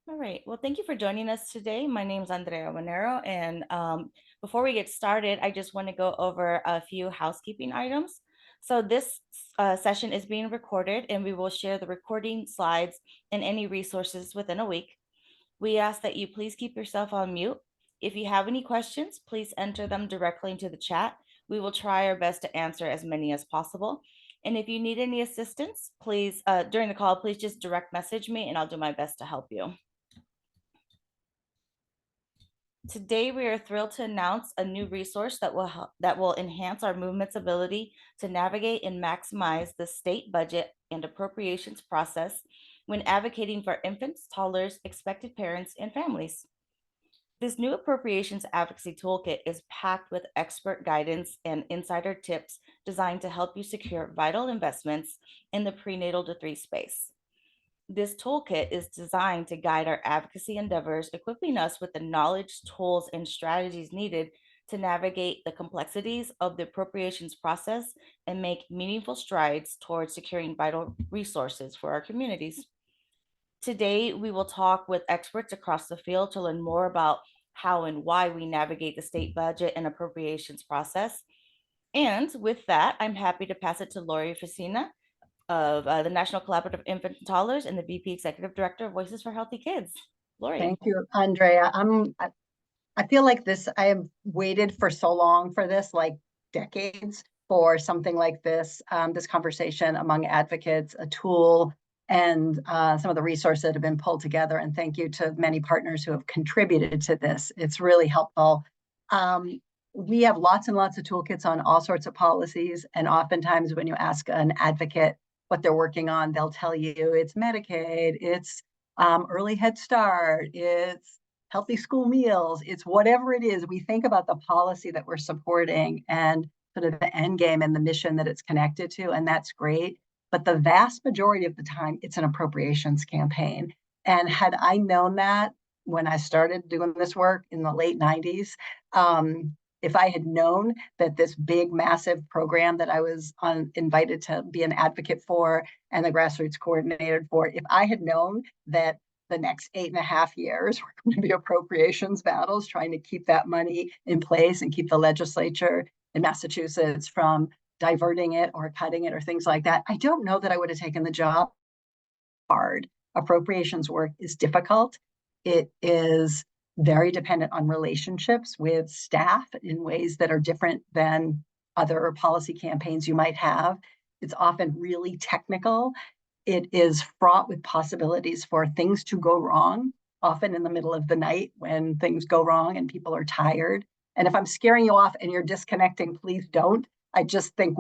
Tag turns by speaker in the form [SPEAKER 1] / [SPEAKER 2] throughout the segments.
[SPEAKER 1] All right. Well, thank you for joining us today. My name is Andrea Monero, and before we get started, I just want to go over a few housekeeping items. So this session is being recorded, and we will share the recording slides and any resources within a week. We ask that you please keep yourself on mute. If you have any questions, please enter them directly into the chat. We will try our best to answer as many as possible. And if you need any assistance, please, during the call, please just direct message me and I'll do my best to help you. Today, we are thrilled to announce a new resource that will enhance our movement's ability to navigate and maximize the state budget and appropriations process when advocating for infants, toddlers, expected parents, and families. This new appropriations advocacy toolkit is packed with expert guidance and insider tips designed to help you secure vital investments in the prenatal to 3 space. This toolkit is designed to guide our advocacy endeavors, equipping us with the knowledge, tools, and strategies needed to navigate the complexities of the appropriations process and make meaningful strides towards securing vital resources for our communities. Today, we will talk with experts across the field to learn more about how and why we navigate the state budget and appropriations process. And with that, I'm happy to pass it to Lori Fresina of the National Collaborative Infant and Toddlers and the VP Executive Director of Voices for Healthy Kids. Lori.
[SPEAKER 2] Thank you, Andrea. I feel like I have waited for so long for this, like decades, for something like this, this conversation among advocates, a tool, and some of the resources that have been pulled together. And thank you to many partners who have contributed to this. It's really helpful. We have lots and lots of toolkits on all sorts of policies. And oftentimes when you ask an advocate what they're working on, they'll tell you it's Medicaid, it's early Head Start, it's healthy school meals, it's whatever it is. We think about the policy that we're supporting and sort of the end game and the mission that it's connected to, and that's great. But the vast majority of the time, it's an appropriations campaign. And had I known that when I started doing this work in the late 90s, if I had known that this big, massive program that I was invited to be an advocate for and the grassroots coordinator for, if I had known that the next 8.5 years were going to be appropriations battles, trying to keep that money in place and keep the legislature in Massachusetts from diverting it or cutting it or things like that, I don't know that I would have taken the job. Hard. Appropriations work is difficult. It is very dependent on relationships with staff in ways that are different than other policy campaigns you might have. It's often really technical. It is fraught with possibilities for things to go wrong, often in the middle of the night when things go wrong and people are tired. And if I'm scaring you off and you're disconnecting, please don't. I just think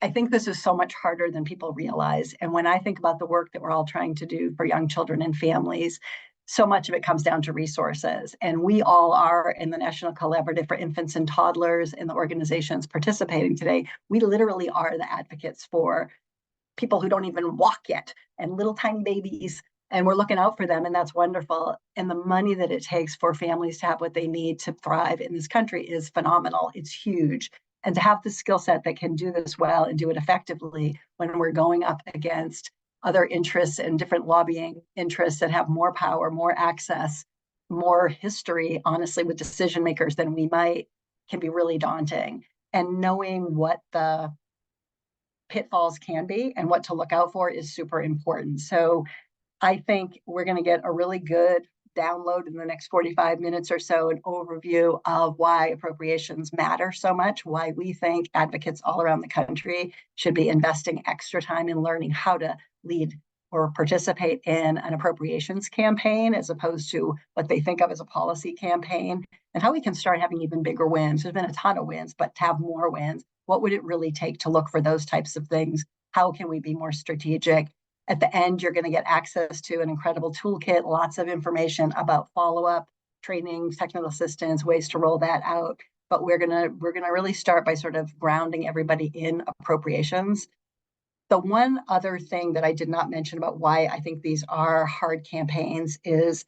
[SPEAKER 2] I think this is so much harder than people realize. And when I think about the work that we're all trying to do for young children and families, so much of it comes down to resources. And we all are in the National Collaborative for Infants and Toddlers and the organizations participating today. We literally are the advocates for people who don't even walk yet and little tiny babies. And we're looking out for them, and that's wonderful. And the money that it takes for families to have what they need to thrive in this country is phenomenal. It's huge. And to have the skill set that can do this well and do it effectively when we're going up against other interests and different lobbying interests that have more power, more access, more history, honestly, with decision makers than we might, can be really daunting. And knowing what the pitfalls can be and what to look out for is super important. So I think we're going to get a really good download in the next 45 minutes or so, an overview of why appropriations matter so much, why we think advocates all around the country should be investing extra time in learning how to lead or participate in an appropriations campaign as opposed to what they think of as a policy campaign, and how we can start having even bigger wins. There's been a ton of wins, but to have more wins, what would it really take to look for those types of things? How can we be more strategic? At the end, you're going to get access to an incredible toolkit, lots of information about follow-up, training, technical assistance, ways to roll that out. But we're gonna really start by sort of grounding everybody in appropriations. The one other thing that I did not mention about why I think these are hard campaigns is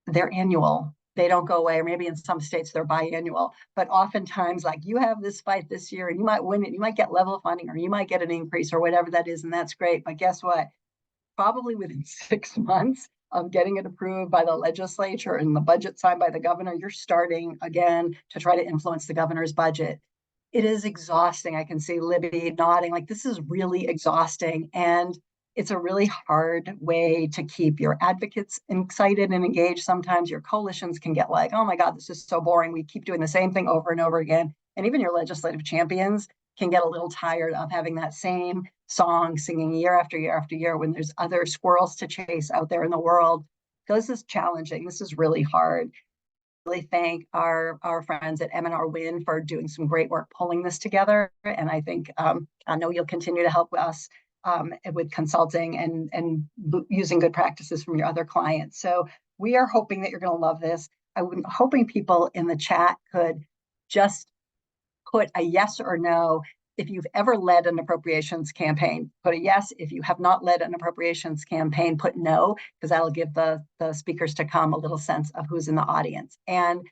[SPEAKER 2] they're annual. They don't go away, or maybe in some states they're biannual. But oftentimes, like, you have this fight this year and you might win it, you might get level funding, or you might get an increase or whatever that is, and that's great. But guess what? probably within 6 months of getting it approved by the legislature and the budget signed by the governor, you're starting again to try to influence the governor's budget. It is exhausting. I can see Libbie nodding, like, this is really exhausting. And it's a really hard way to keep your advocates excited and engaged. Sometimes your coalitions can get like, oh my God, this is so boring. We keep doing the same thing over and over again. And even your legislative champions can get a little tired of having that same song singing year after year after year when there's other squirrels to chase out there in the world. So this is challenging. This is really hard. Really thank our friends at M&R Win for doing some great work pulling this together. And I think I know you'll continue to help us with consulting and using good practices from your other clients. So we are hoping that you're going to love this. I'm hoping people in the chat could just put a yes or no. If you've ever led an appropriations campaign, put a yes. If you have not led an appropriations campaign, put no, because that'll give the speakers to come a little sense of who's in the audience. And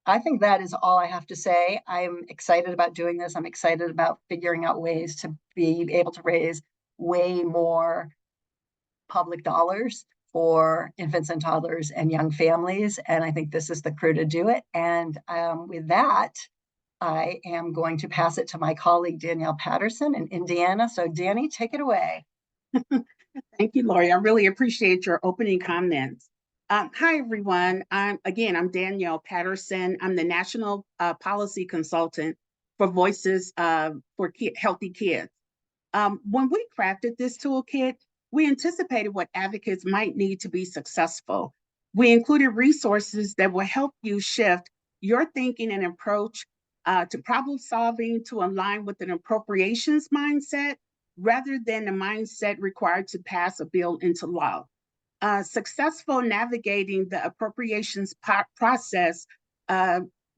[SPEAKER 2] I think that is all I have to say. I'm excited about doing this. I'm excited about figuring out ways to be able to raise way more public dollars for infants and toddlers and young families. And I think this is the crew to do it. And with that, I am going to pass it to my colleague, Danielle Patterson in Indiana. So Dannie, take it away.
[SPEAKER 3] Thank you, Lori. I really appreciate your opening comments. Hi, everyone. I'm Danielle Patterson. I'm the National Policy Consultant for Voices for Healthy Kids. When we crafted this toolkit, we anticipated what advocates might need to be successful. We included resources that will help you shift your thinking and approach to problem solving to align with an appropriations mindset rather than the mindset required to pass a bill into law. Successful navigating the appropriations process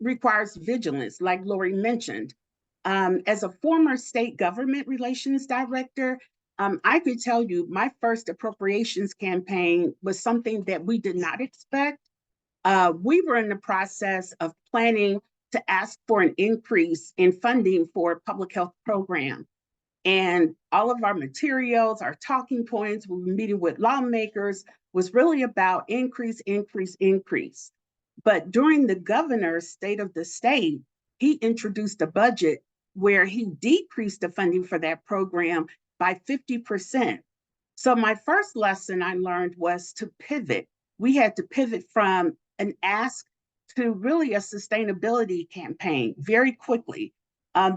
[SPEAKER 3] requires vigilance, like Lori mentioned. As a former state government relations director, I could tell you my first appropriations campaign was something that we did not expect. We were in the process of planning to ask for an increase in funding for public health program. And all of our materials, our talking points, we were meeting with lawmakers, was really about increase, increase, increase. But during the governor's state of the state, he introduced a budget where he decreased the funding for that program by 50%. So my first lesson I learned was to pivot. We had to pivot from an ask to really a sustainability campaign very quickly.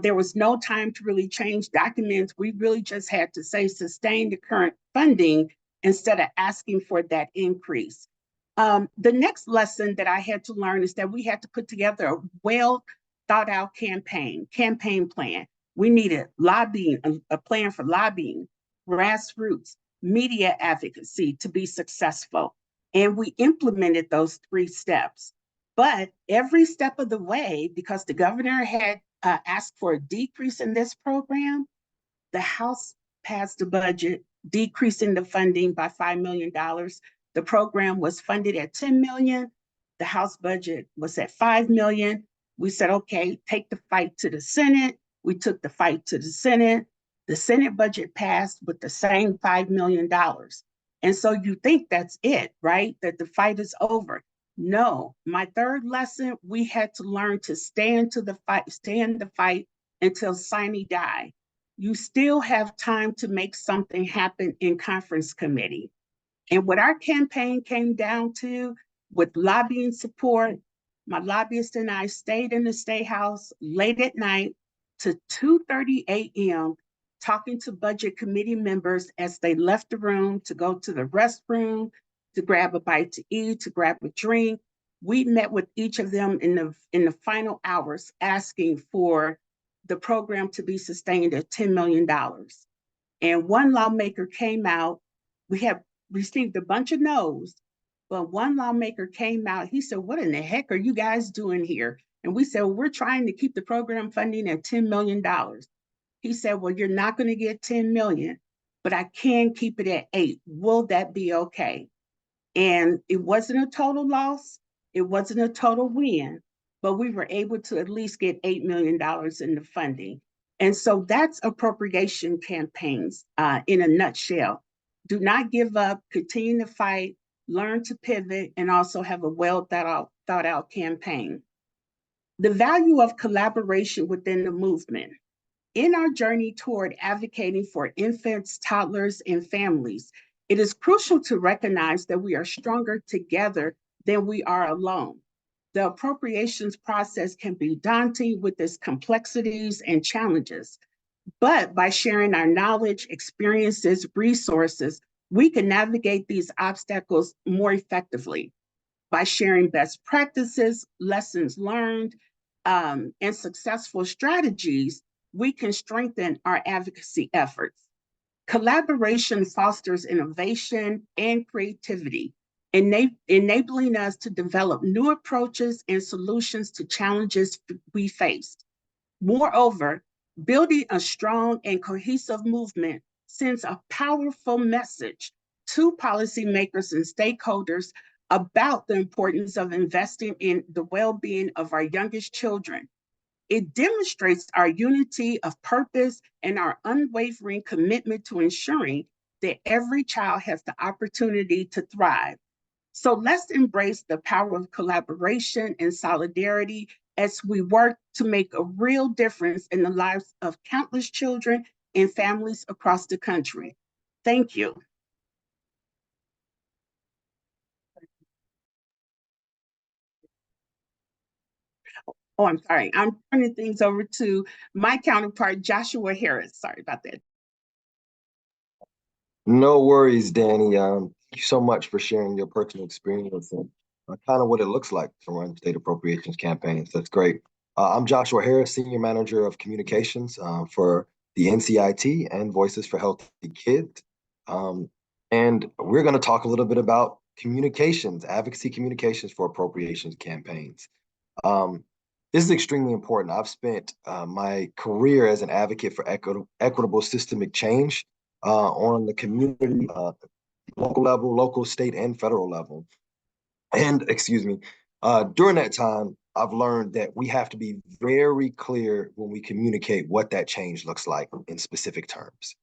[SPEAKER 3] There was no time to really change documents. We really just had to say sustain the current funding instead of asking for that increase. The next lesson that I had to learn is that we had to put together a well thought out campaign plan. We needed lobbying, a plan for lobbying, grassroots, media advocacy to be successful. And we implemented those 3 steps. But every step of the way, because the governor had asked for a decrease in this program, the House passed a budget decreasing the funding by $5 million. The program was funded at $10 million. The House budget was at $5 million. We said, okay, take the fight to the Senate. We took the fight to the Senate. The Senate budget passed with the same $5 million. And so you think that's it, right? That the fight is over. No, my third lesson, we had to learn to stand the fight until sine die. You still have time to make something happen in conference committee. And what our campaign came down to, with lobbying support, my lobbyist and I stayed in the State House late at night to 2:30 a.m. talking to budget committee members as they left the room to go to the restroom, to grab a bite to eat, to grab a drink. We met with each of them in the final hours asking for the program to be sustained at $10 million. And one lawmaker came out. We have received a bunch of no's, but one lawmaker came out. He said, what in the heck are you guys doing here? And we said, well, we're trying to keep the program funding at $10 million. He said, well, you're not going to get 10 million, but I can keep it at 8. Will that be okay? And it wasn't a total loss. It wasn't a total win, but we were able to at least get $8 million in the funding. And so that's appropriation campaigns in a nutshell. Do not give up, continue to fight, learn to pivot, and also have a well thought out campaign. The value of collaboration within the movement. In our journey toward advocating for infants, toddlers, and families, it is crucial to recognize that we are stronger together than we are alone. The appropriations process can be daunting with its complexities and challenges, but by sharing our knowledge, experiences, resources, we can navigate these obstacles more effectively. By sharing best practices, lessons learned, and successful strategies, we can strengthen our advocacy efforts. Collaboration fosters innovation and creativity, enabling us to develop new approaches and solutions to challenges we face. Moreover, building a strong and cohesive movement sends a powerful message to policymakers and stakeholders about the importance of investing in the well-being of our youngest children. It demonstrates our unity of purpose and our unwavering commitment to ensuring that every child has the opportunity to thrive. So let's embrace the power of collaboration and solidarity as we work to make a real difference in the lives of countless children and families across the country. Thank you. Oh, I'm sorry. I'm turning things over to my counterpart, Joshua Harris. Sorry about that.
[SPEAKER 4] No worries, Danny. Thank you so much for sharing your personal experience and kind of what it looks like to run state appropriations campaigns. That's great. I'm Joshua Harris, Senior Manager of Communications for the NCIT and Voices for Healthy Kids. And we're going to talk a little bit about communications, advocacy communications for appropriations campaigns. This is extremely important. I've spent my career as an advocate for equitable systemic change on the community, local level, local, state, and federal level. And during that time, I've learned that we have to be very clear when we communicate what that change looks like in specific terms.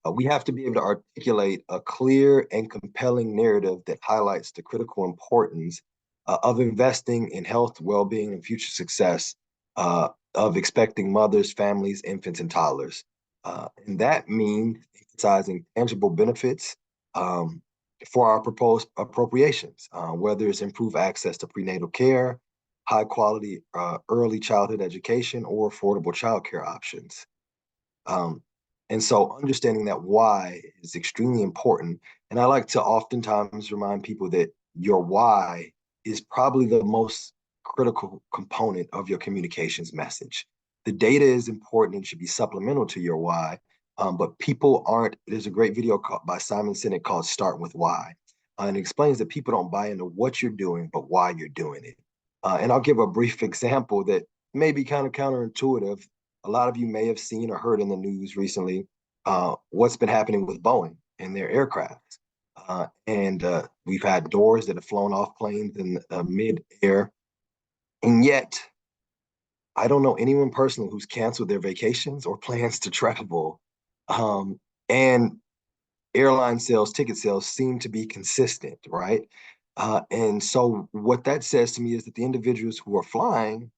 [SPEAKER 4] We have to be able to articulate a clear and compelling narrative that highlights the critical importance of investing in health, well-being, and future success of expecting mothers, families, infants, and toddlers. And that means emphasizing tangible benefits for our proposed appropriations, whether it's improved access to prenatal care, high quality early childhood education, or affordable childcare options. And so understanding that why is extremely important. And I like to oftentimes remind people that your why is probably the most critical component of your communications message. The data is important and should be supplemental to your why, but people aren't. There's a great video by Simon Sinek called Start With Why. And it explains that people don't buy into what you're doing, but why you're doing it. And I'll give a brief example that may be kind of counterintuitive. A lot of you may have seen or heard in the news recently what's been happening with Boeing and their aircraft. And we've had doors that have flown off planes in mid-air. And yet, I don't know anyone personally who's canceled their vacations or plans to travel. And airline sales, ticket sales seem to be consistent, right? And so what that says to me is that the individuals who are flying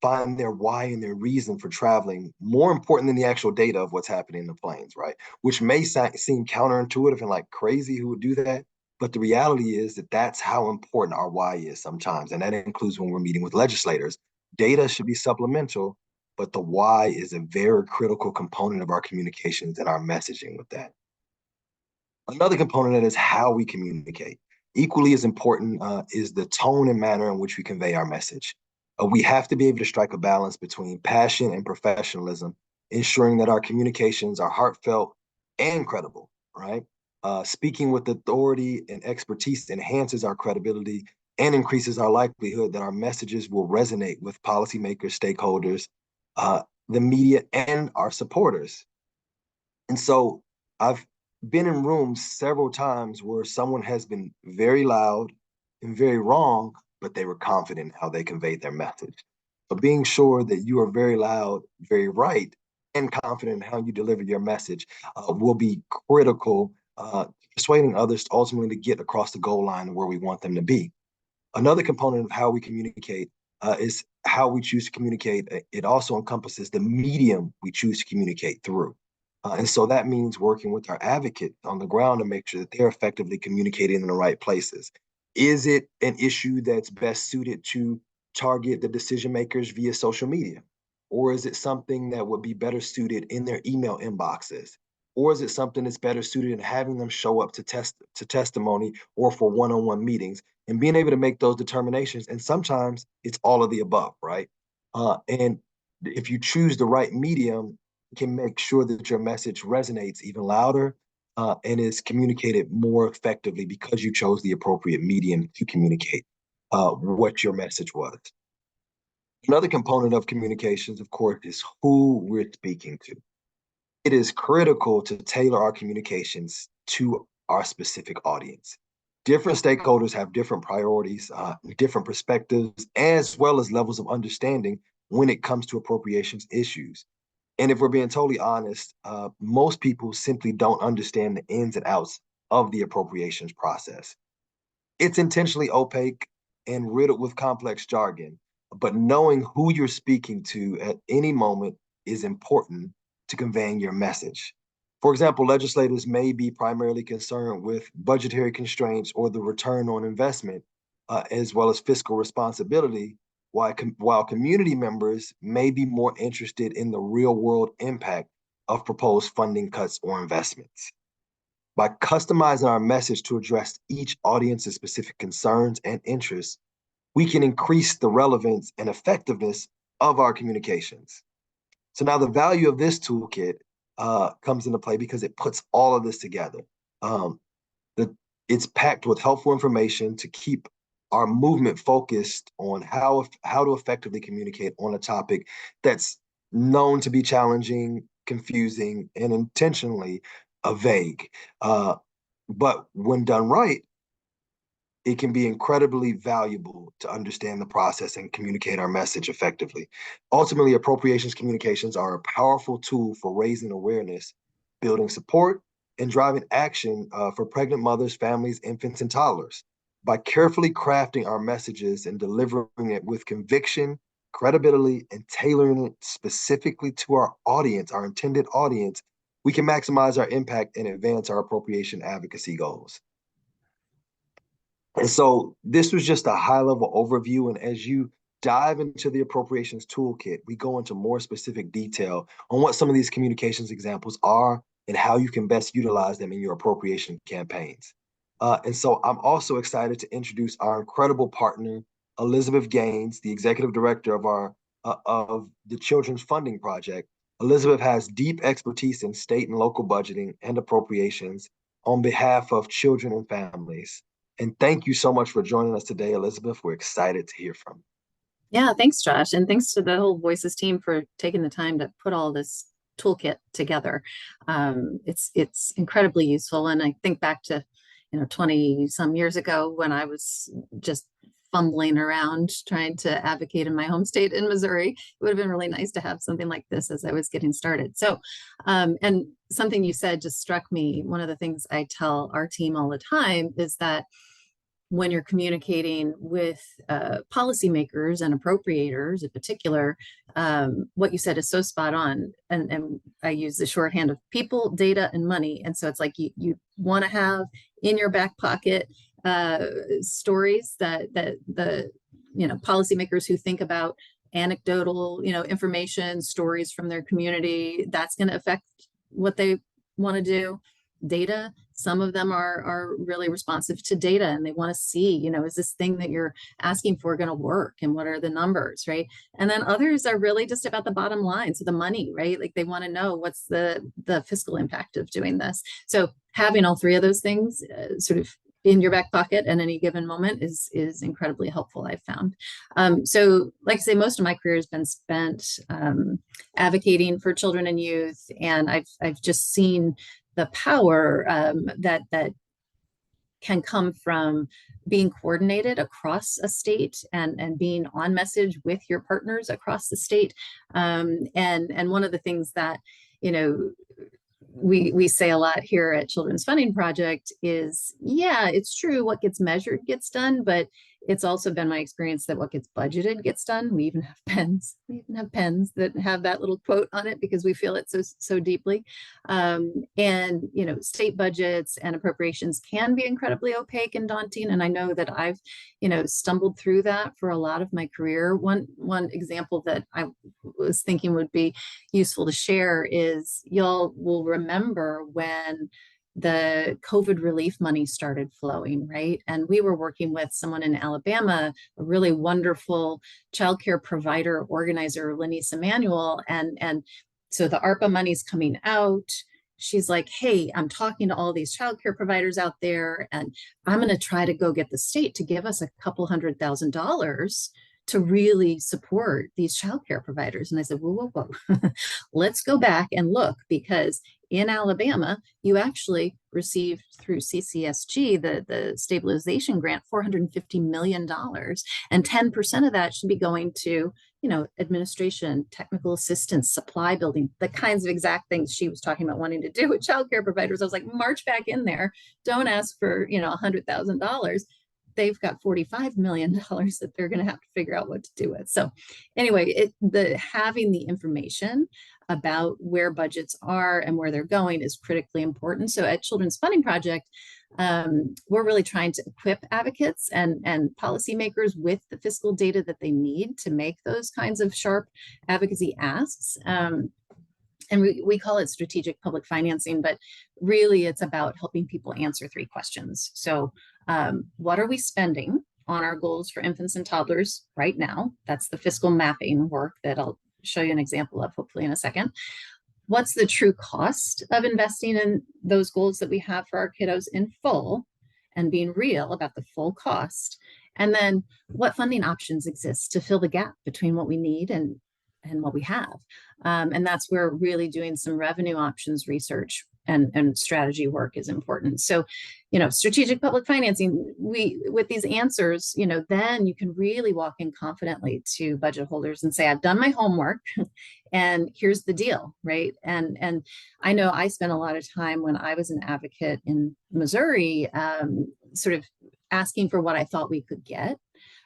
[SPEAKER 4] find their why and their reason for traveling more important than the actual data of what's happening in the planes, right? Which may seem counterintuitive and like crazy who would do that. But the reality is that that's how important our why is sometimes. And that includes when we're meeting with legislators. Data should be supplemental, but the why is a very critical component of our communications and our messaging with that. Another component of that is how we communicate. Equally as important is the tone and manner in which we convey our message. We have to be able to strike a balance between passion and professionalism, ensuring that our communications are heartfelt and credible, right? Speaking with authority and expertise enhances our credibility and increases our likelihood that our messages will resonate with policymakers, stakeholders, the media, and our supporters. And so I've been in rooms several times where someone has been very loud and very wrong, but they were confident in how they conveyed their message. But being sure that you are very loud, very right, and confident in how you deliver your message will be critical persuading others ultimately to get across the goal line where we want them to be. Another component of how we communicate is how we choose to communicate. It also encompasses the medium we choose to communicate through. And so that means working with our advocate on the ground to make sure that they're effectively communicating in the right places. Is it an issue that's best suited to target the decision makers via social media? Or is it something that would be better suited in their email inboxes? Or is it something that's better suited in having them show up to testimony or for one-on-one meetings and being able to make those determinations? And sometimes it's all of the above, right? And if you choose the right medium, you can make sure that your message resonates even louder and is communicated more effectively because you chose the appropriate medium to communicate what your message was. Another component of communications, of course, is who we're speaking to. It is critical to tailor our communications to our specific audience. Different stakeholders have different priorities, different perspectives, as well as levels of understanding when it comes to appropriations issues. And if we're being totally honest, most people simply don't understand the ins and outs of the appropriations process. It's intentionally opaque and riddled with complex jargon, but knowing who you're speaking to at any moment is important to conveying your message. For example, legislators may be primarily concerned with budgetary constraints or the return on investment, as well as fiscal responsibility, while community members may be more interested in the real world impact of proposed funding cuts or investments. By customizing our message to address each audience's specific concerns and interests, we can increase the relevance and effectiveness of our communications. So now the value of this toolkit comes into play because it puts all of this together. It's packed with helpful information to keep our movement focused on how to effectively communicate on a topic that's known to be challenging, confusing, and intentionally vague. But when done right, it can be incredibly valuable to understand the process and communicate our message effectively. Ultimately, appropriations communications are a powerful tool for raising awareness, building support, and driving action for pregnant mothers, families, infants, and toddlers. By carefully crafting our messages and delivering it with conviction, credibility, and tailoring it specifically to our audience, our intended audience, we can maximize our impact and advance our appropriation advocacy goals. And so this was just a high-level overview. And as you dive into the appropriations toolkit, we go into more specific detail on what some of these communications examples are and how you can best utilize them in your appropriation campaigns. And so I'm also excited to introduce our incredible partner, Elizabeth Gaines, the executive director of the Children's Funding Project. Elizabeth has deep expertise in state and local budgeting and appropriations on behalf of children and families. And thank you so much for joining us today, Elizabeth. We're excited to hear from you.
[SPEAKER 5] Yeah, thanks, Josh. And thanks to the whole Voices team for taking the time to put all this toolkit together. It's incredibly useful. And I think back to, 20 some years ago when I was just fumbling around trying to advocate in my home state in Missouri. It would have been really nice to have something like this as I was getting started. So, and something you said just struck me. One of the things I tell our team all the time is that when you're communicating with policymakers and appropriators in particular, what you said is so spot on. And I use the shorthand of people, data, and money. And so it's like you want to have in your back pocket stories that the policymakers who think about anecdotal information, stories from their community, that's going to affect what they want to do. Data, some of them are really responsive to data and they want to see, is this thing that you're asking for going to work and what are the numbers, right? And then others are really just about the bottom line, so the money, right? Like they want to know what's the fiscal impact of doing this. So having all three of those things sort of in your back pocket at any given moment is incredibly helpful, I've found. So like I say, most of my career has been spent advocating for children and youth, and I've just seen the power that can come from being coordinated across a state and being on message with your partners across the state. And one of the things that, we say a lot here at Children's Funding Project is, yeah, it's true, what gets measured gets done, but it's also been my experience that what gets budgeted gets done. We even have pens. We even have pens that have that little quote on it because we feel it so deeply. And state budgets and appropriations can be incredibly opaque and daunting. And I know that I've stumbled through that for a lot of my career. One example that I was thinking would be useful to share is y'all will remember when the COVID relief money started flowing, right? And we were working with someone in Alabama, a really wonderful childcare provider organizer, Lenise Emanuel. And so the ARPA money's coming out. She's like, hey, I'm talking to all these childcare providers out there, and I'm going to try to go get the state to give us a couple $100,000 to really support these childcare providers. And I said, whoa. Let's go back and look, because in Alabama, you actually received through CCSG, the stabilization grant, $450 million. And 10% of that should be going to, administration, technical assistance, supply building, the kinds of exact things she was talking about wanting to do with childcare providers. I was like, march back in there. Don't ask for, $100,000. They've got $45 million that they're going to have to figure out what to do with. So anyway, having the information about where budgets are and where they're going is critically important. So at Children's Funding Project, we're really trying to equip advocates and policymakers with the fiscal data that they need to make those kinds of sharp advocacy asks. And we call it strategic public financing, but really it's about helping people answer 3 questions. So what are we spending on our goals for infants and toddlers right now? That's the fiscal mapping work that I'll show you an example of hopefully in a second. What's the true cost of investing in those goals that we have for our kiddos in full, and being real about the full cost? And then what funding options exist to fill the gap between what we need and what we have? And that's where really doing some revenue options research and strategy work is important. So, strategic public financing, with these answers, then you can really walk in confidently to budget holders and say, I've done my homework and here's the deal, right? And I know I spent a lot of time when I was an advocate in Missouri, sort of asking for what I thought we could get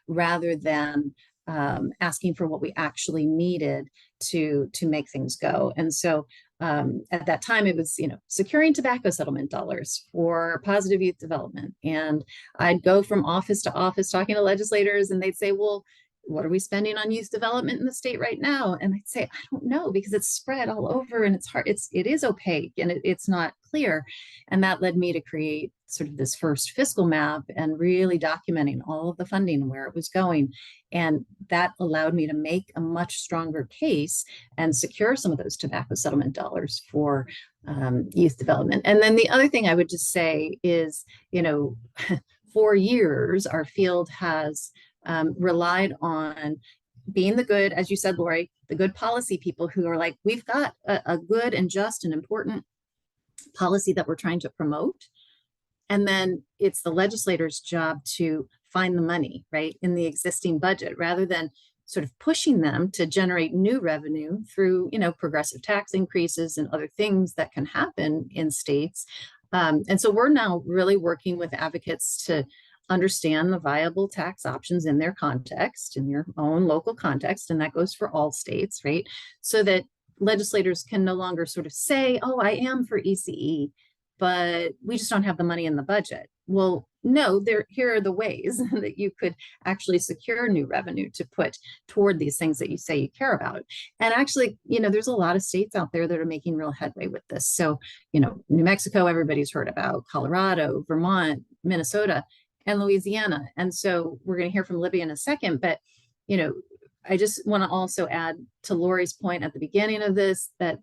[SPEAKER 5] rather than asking for what we actually needed to make things go. And so at that time, it was, securing tobacco settlement dollars for positive youth development. And I'd go from office to office talking to legislators, and they'd say, well, what are we spending on youth development in the state right now? And I'd say, I don't know, because it's spread all over and it's hard. It is opaque and it's not clear. And that led me to create sort of this first fiscal map and really documenting all of the funding and where it was going. And that allowed me to make a much stronger case and secure some of those tobacco settlement dollars for youth development. And then the other thing I would just say is, for years, our field has relied on being the good, as you said, Lori, the good policy people who are like, we've got a good and just and important policy that we're trying to promote. And then it's the legislator's job to find the money, right, in the existing budget, rather than sort of pushing them to generate new revenue through, progressive tax increases and other things that can happen in states. And so we're now really working with advocates to understand the viable tax options in their context, in your own local context, and that goes for all states, right? So that legislators can no longer sort of say, oh, I am for ECE, but we just don't have the money in the budget. Well, no, here are the ways that you could actually secure new revenue to put toward these things that you say you care about. And actually, there's a lot of states out there that are making real headway with this. So, New Mexico, everybody's heard about, Colorado, Vermont, Minnesota, and Louisiana. And so we're going to hear from Libbie in a second, but, I just want to also add to Lori's point at the beginning of this that,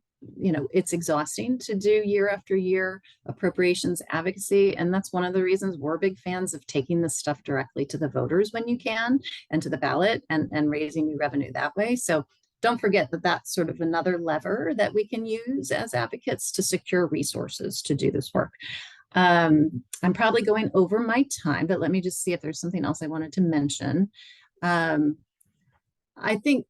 [SPEAKER 5] it's exhausting to do year after year appropriations advocacy. And that's one of the reasons we're big fans of taking this stuff directly to the voters when you can, and to the ballot, and raising new revenue that way. So don't forget that that's sort of another lever that we can use as advocates to secure resources to do this work. I'm probably going over my time, but let me just see if there's something else I wanted to mention. I think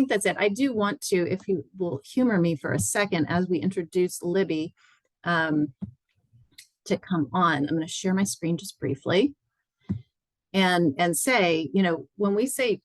[SPEAKER 5] that's it. I do want to, if you will humor me for a second, as we introduce Libbie, to come on. I'm going to share my screen just briefly and say, you know, when we say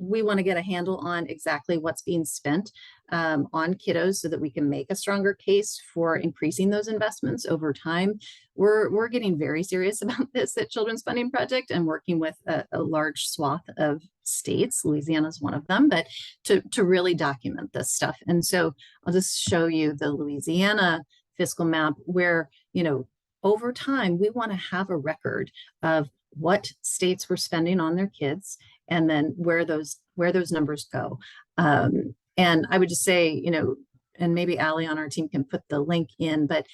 [SPEAKER 5] we want to get a handle on exactly what's being spent on kiddos so that we can make a stronger case for increasing those investments over time. We're getting very serious about this at Children's Funding Project and working with a large swath of states. Louisiana is one of them, but to really document this stuff. And so I'll just show you the Louisiana fiscal map where, you know, over time, we want to have a record of what states were spending on their kids and then where those numbers go. And I would just say, you know, and maybe Allie on our team can put the link in, but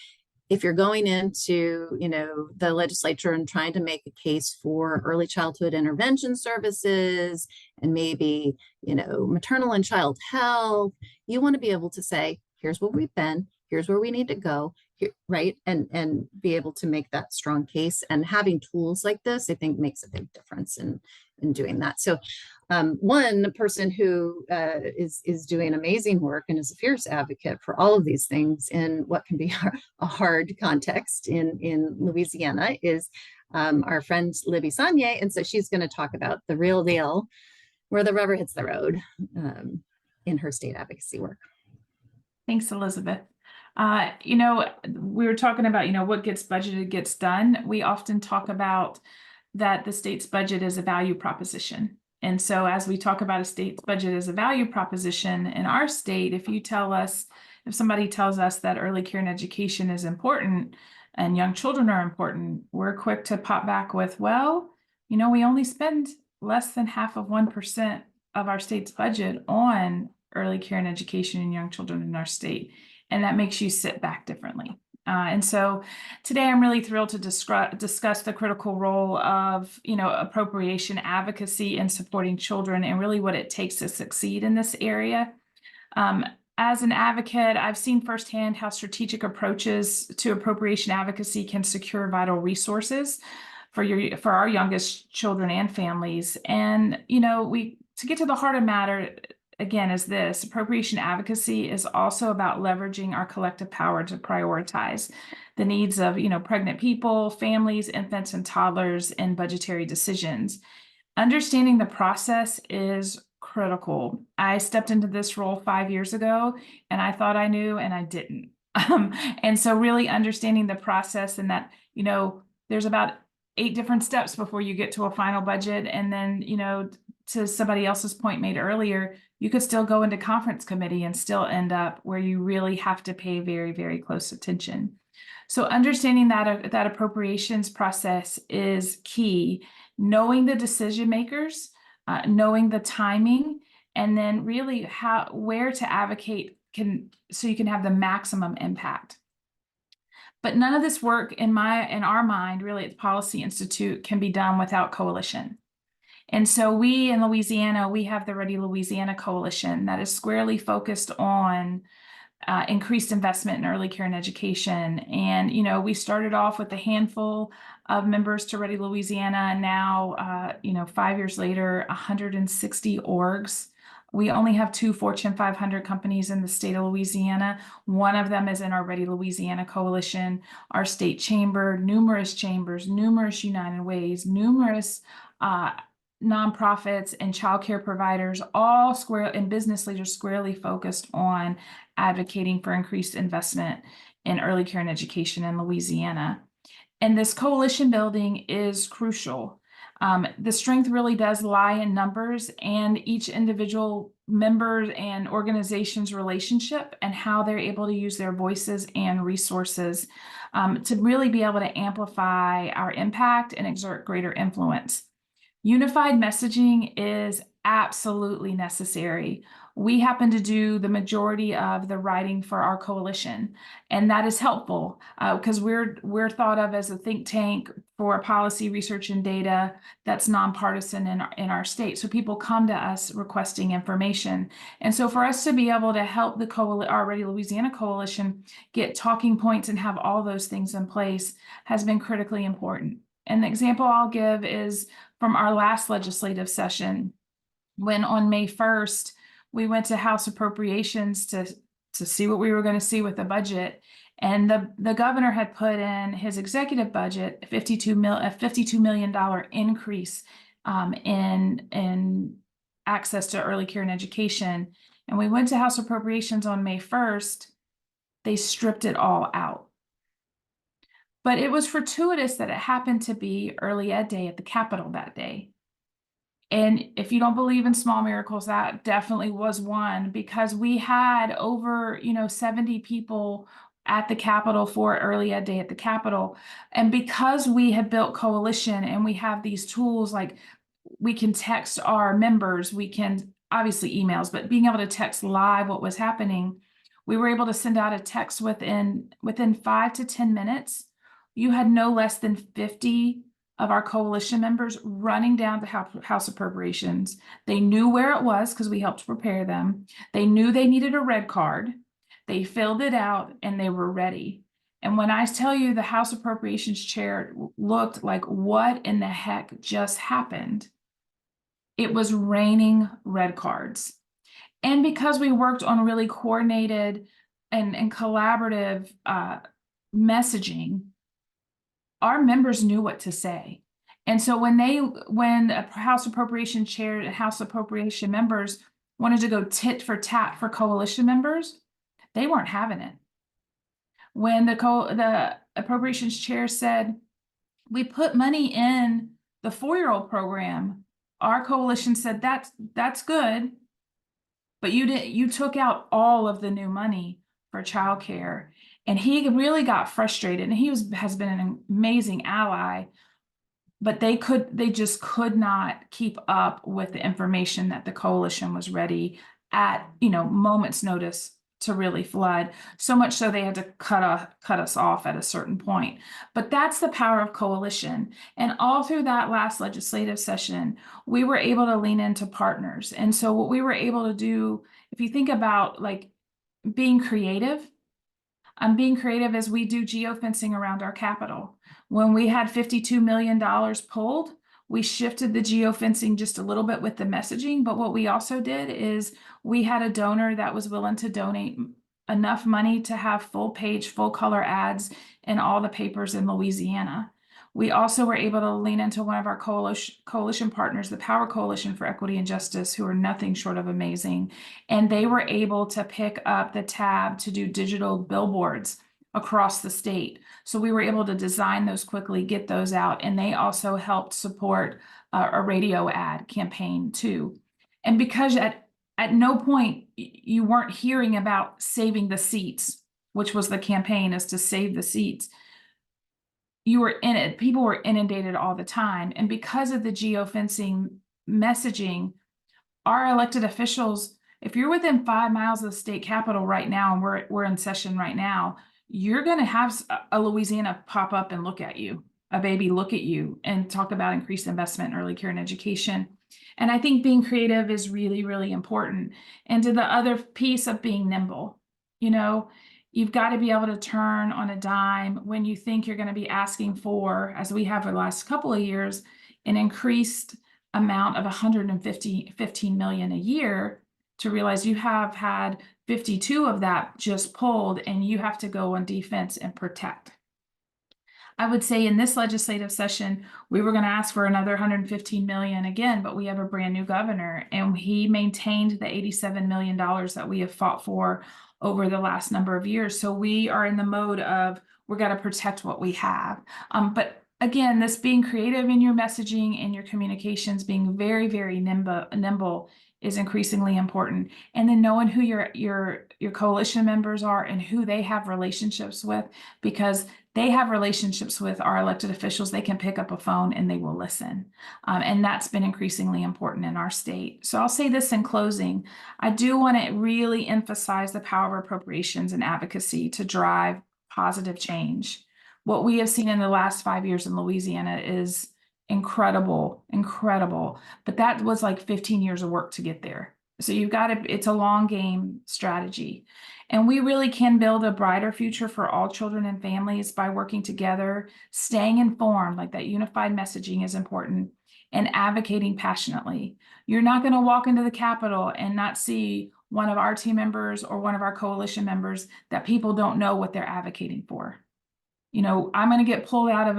[SPEAKER 5] if you're going into, you know, the legislature and trying to make a case for early childhood intervention services and maybe, you know, maternal and child health, you want to be able to say, here's where we've been, here's where we need to go, here, right? And be able to make that strong case. And having tools like this, I think, makes a big difference in doing that. So one person who is doing amazing work and is a fierce advocate for all of these things in what can be a hard context in Louisiana is our friend Libbie Sonnier. And so she's going to talk about the real deal, where the rubber hits the road in her state advocacy work.
[SPEAKER 6] Thanks, Elizabeth. You know, we were talking about, you know, what gets budgeted gets done. We often talk about that the state's budget is a value proposition. And so as we talk about a state's budget as a value proposition in our state, if somebody tells us that early care and education is important and young children are important, we're quick to pop back with, well, you know, we only spend less than 0.5% of our state's budget on early care and education and young children in our state. And that makes you sit back differently. And so today I'm really thrilled to discuss the critical role of, you know, appropriation advocacy in supporting children and really what it takes to succeed in this area. As an advocate, I've seen firsthand how strategic approaches to appropriation advocacy can secure vital resources for our youngest children and families. And, you know, to get to the heart of matter, again, is this appropriation advocacy is also about leveraging our collective power to prioritize the needs of, you know, pregnant people, families, infants, and toddlers in budgetary decisions. Understanding the process is critical. I stepped into this role 5 years ago and I thought I knew and I didn't. And so really understanding the process and that, you know, there's about 8 different steps before you get to a final budget. And then, you know, to somebody else's point made earlier, you could still go into conference committee and still end up where you really have to pay very, very close attention. So understanding that appropriations process is key. Knowing the decision makers, knowing the timing, and then really where to advocate so you can have the maximum impact. But none of this work in our mind, really at the Policy Institute, can be done without coalition. And so we in Louisiana, we have the Ready Louisiana Coalition that is squarely focused on increased investment in early care and education. And, you know, we started off with a handful of members to Ready Louisiana, and now, you know, 5 years later, 160 orgs. We only have 2 Fortune 500 companies in the state of Louisiana. One of them is in our Ready Louisiana Coalition, our state chamber, numerous chambers, numerous United Ways, numerous nonprofits and childcare providers, and business leaders squarely focused on advocating for increased investment in early care and education in Louisiana. And this coalition building is crucial. The strength really does lie in numbers and each individual member and organization's relationship and how they're able to use their voices and resources to really be able to amplify our impact and exert greater influence. Unified messaging is absolutely necessary. We happen to do the majority of the writing for our coalition, and that is helpful because we're thought of as a think tank for policy research and data that's nonpartisan in our state. So people come to us requesting information, and so for us to be able to help our Ready Louisiana Coalition get talking points and have all those things in place has been critically important. And the example I'll give is from our last legislative session, when on May 1st, we went to House Appropriations to see what we were going to see with the budget. And the governor had put in his executive budget a $52 million increase in access to early care and education. And we went to House Appropriations on May 1st. They stripped it all out. But it was fortuitous that it happened to be Early Ed Day at the Capitol that day. And if you don't believe in small miracles, that definitely was one, because we had over, 70 people at the Capitol for Early Ed Day at the Capitol. And because we had built coalition and we have these tools, like we can text our members, we can obviously emails, but being able to text live what was happening, we were able to send out a text within 5 to 10 minutes. You had no less than 50 of our coalition members running down to House Appropriations. They knew where it was because we helped prepare them. They knew they needed a red card. They filled it out and they were ready. And when I tell you the House Appropriations chair looked like, what in the heck just happened? It was raining red cards. And because we worked on really coordinated and collaborative messaging, our members knew what to say. And so when a House Appropriation chair and House Appropriation members wanted to go tit for tat for coalition members, they weren't having it. When the Appropriations chair said, we put money in the 4-year-old program, our coalition said, that's good, but you took out all of the new money for childcare. And he really got frustrated, and he has been an amazing ally, but they just could not keep up with the information that the coalition was ready at, moments notice to really flood. So much so they had to cut us off at a certain point. But that's the power of coalition. And all through that last legislative session, we were able to lean into partners. And so what we were able to do, if you think about like being creative as we do geofencing around our Capitol. When we had $52 million pulled, we shifted the geofencing just a little bit with the messaging. But what we also did is we had a donor that was willing to donate enough money to have full page, full color ads in all the papers in Louisiana. We also were able to lean into one of our coalition partners, the Power Coalition for Equity and Justice, who are nothing short of amazing. And they were able to pick up the tab to do digital billboards across the state. So we were able to design those quickly, get those out. And they also helped support a radio ad campaign too. And because at no point you weren't hearing about saving the seats, which was the campaign, is to save the seats. You were in it. People were inundated all the time. And because of the geofencing messaging, our elected officials, if you're within 5 miles of the state capitol right now, and we're in session right now, you're going to have a Louisiana pop up and look at you, a baby look at you, and talk about increased investment in early care and education. And I think being creative is really, really important. And to the other piece of being nimble, you've got to be able to turn on a dime when you think you're going to be asking for, as we have for the last couple of years, an increased amount of $15 million a year, to realize you have had 52 of that just pulled and you have to go on defense and protect. I would say in this legislative session, we were going to ask for another $115 million again, but we have a brand new governor, and he maintained the $87 million that we have fought for over the last number of years. So we are in the mode of, we're going to protect what we have. But again, this being creative in your messaging and your communications, being very, very nimble is increasingly important. And then knowing who your coalition members are and who they have relationships with, because they have relationships with our elected officials. They can pick up a phone and they will listen. And that's been increasingly important in our state. So I'll say this in closing. I do want to really emphasize the power of appropriations and advocacy to drive positive change. What we have seen in the last 5 years in Louisiana is incredible. But that was like 15 years of work to get there. So it's a long game strategy. And we really can build a brighter future for all children and families by working together, staying informed, like that unified messaging is important, and advocating passionately. You're not going to walk into the Capitol and not see one of our team members or one of our coalition members that people don't know what they're advocating for. You know, I'm going to get pulled out of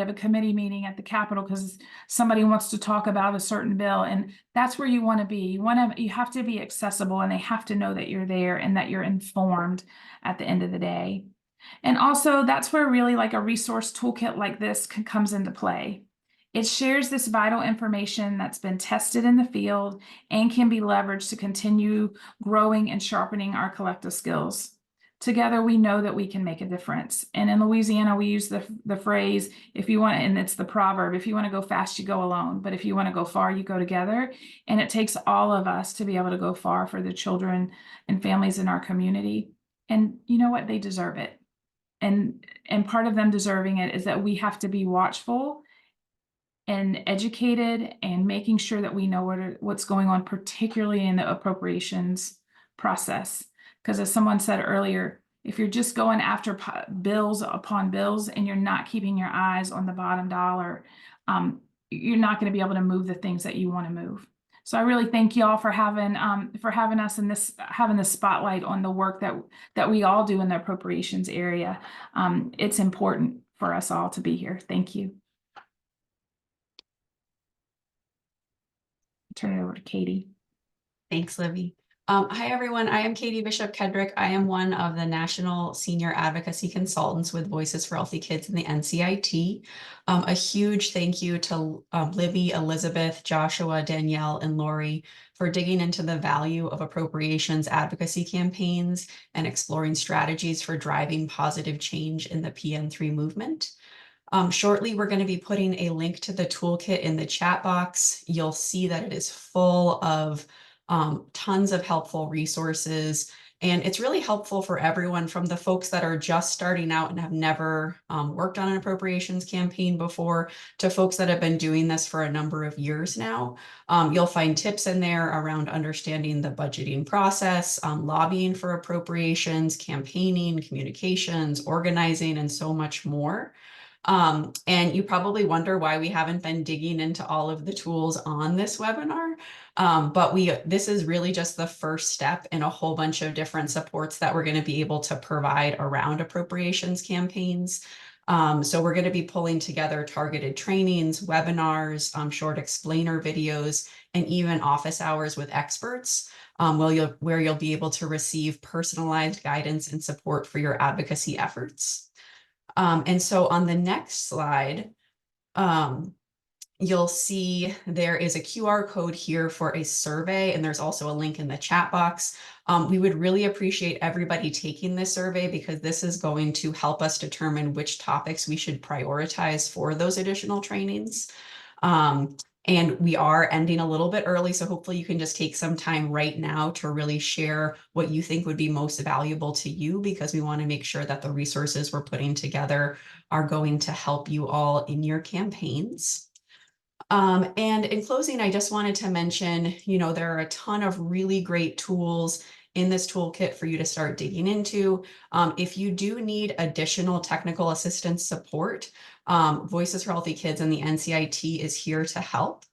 [SPEAKER 6] a committee meeting at the Capitol because somebody wants to talk about a certain bill, and that's where you want to be. You have to be accessible, and they have to know that you're there and that you're informed at the end of the day. And also, that's where really like a resource toolkit like this comes into play. It shares this vital information that's been tested in the field and can be leveraged to continue growing and sharpening our collective skills. Together, we know that we can make a difference. And in Louisiana, we use the phrase, if you want, and it's the proverb, if you want to go fast, you go alone. But if you want to go far, you go together. And it takes all of us to be able to go far for the children and families in our community. And you know what? They deserve it. And part of them deserving it is that we have to be watchful and educated and making sure that we know what's going on, particularly in the appropriations process. Because as someone said earlier, if you're just going after bills upon bills and you're not keeping your eyes on the bottom dollar, you're not going to be able to move the things that you want to move. So I really thank you all for having us in this, having the spotlight on the work that we all do in the appropriations area. It's important for us all to be here. Thank you. Turn it over to Katie.
[SPEAKER 7] Thanks, Libbie. Hi, everyone. I am Katie Bishop-Kendrick. I am one of the National Senior Advocacy Consultants with Voices for Healthy Kids in the NCIT. A huge thank you to Libbie, Elizabeth, Joshua, Danielle, and Lori for digging into the value of appropriations advocacy campaigns and exploring strategies for driving positive change in the PN3 movement. Shortly, we're going to be putting a link to the toolkit in the chat box. You'll see that it is full of tons of helpful resources, and it's really helpful for everyone, from the folks that are just starting out and have never worked on an appropriations campaign before to folks that have been doing this for a number of years now. You'll find tips in there around understanding the budgeting process, lobbying for appropriations, campaigning, communications, organizing, and so much more. And you probably wonder why we haven't been digging into all of the tools on this webinar. But this is really just the first step in a whole bunch of different supports that we're going to be able to provide around appropriations campaigns. So we're going to be pulling together targeted trainings, webinars, short explainer videos, and even office hours with experts, where you'll be able to receive personalized guidance and support for your advocacy efforts. And so on the next slide, you'll see there is a QR code here for a survey, and there's also a link in the chat box. We would really appreciate everybody taking this survey, because this is going to help us determine which topics we should prioritize for those additional trainings. And we are ending a little bit early, so hopefully you can just take some time right now to really share what you think would be most valuable to you, because we want to make sure that the resources we're putting together are going to help you all in your campaigns. And in closing, I just wanted to mention, there are a ton of really great tools in this toolkit for you to start digging into. If you do need additional technical assistance support, Voices for Healthy Kids and the NCIT is here to help.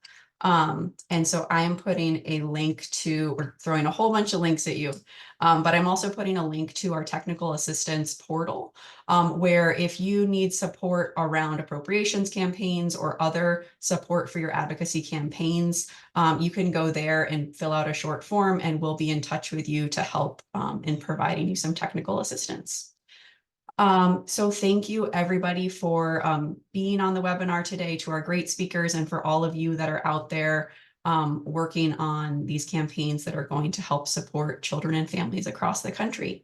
[SPEAKER 7] And so I am putting a link to, or throwing a whole bunch of links at you, but I'm also putting a link to our technical assistance portal, where if you need support around appropriations campaigns or other support for your advocacy campaigns, you can go there and fill out a short form, and we'll be in touch with you to help in providing you some technical assistance. So thank you, everybody, for being on the webinar today, to our great speakers, and for all of you that are out there working on these campaigns that are going to help support children and families across the country.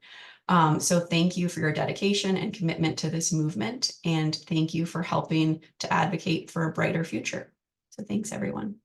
[SPEAKER 7] So thank you for your dedication and commitment to this movement, and thank you for helping to advocate for a brighter future. So thanks, everyone.